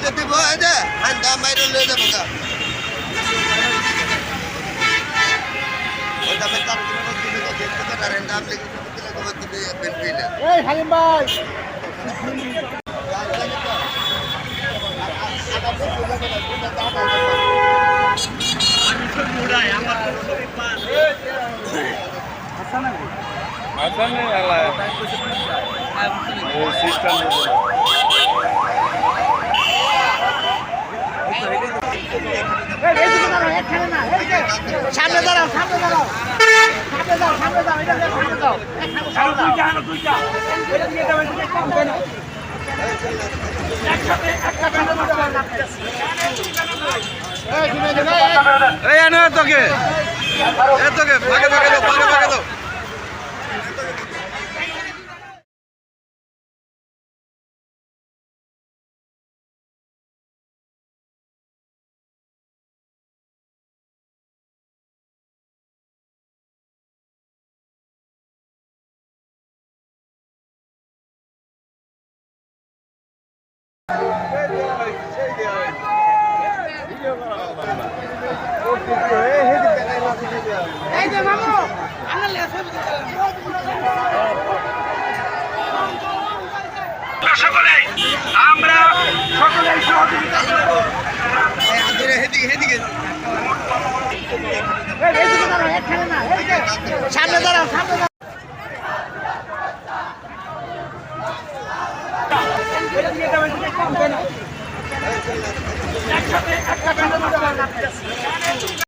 Jadi bawa aja, anda main dulu aja bangga. Udah bentar kita kan rendam lagi kita buat di benfil. Halim Bhai. Ada nih ala. Sistem. সামনে দাঁড়াও সামনে দাঁড়াও সামনে দাও সামনে দাও এটা সামনে দাও দুইটা এটা দিয়ে দাও এটা কম দেন এই আনো তোকে ভাগে দাও এই যে মামু আমরা লেসে আমরা সকলেই সহযোগিতা করব। সামনে দাঁড়াও সামনে দাঁড়াও এটা দিয়ে দাও এটা কম দেন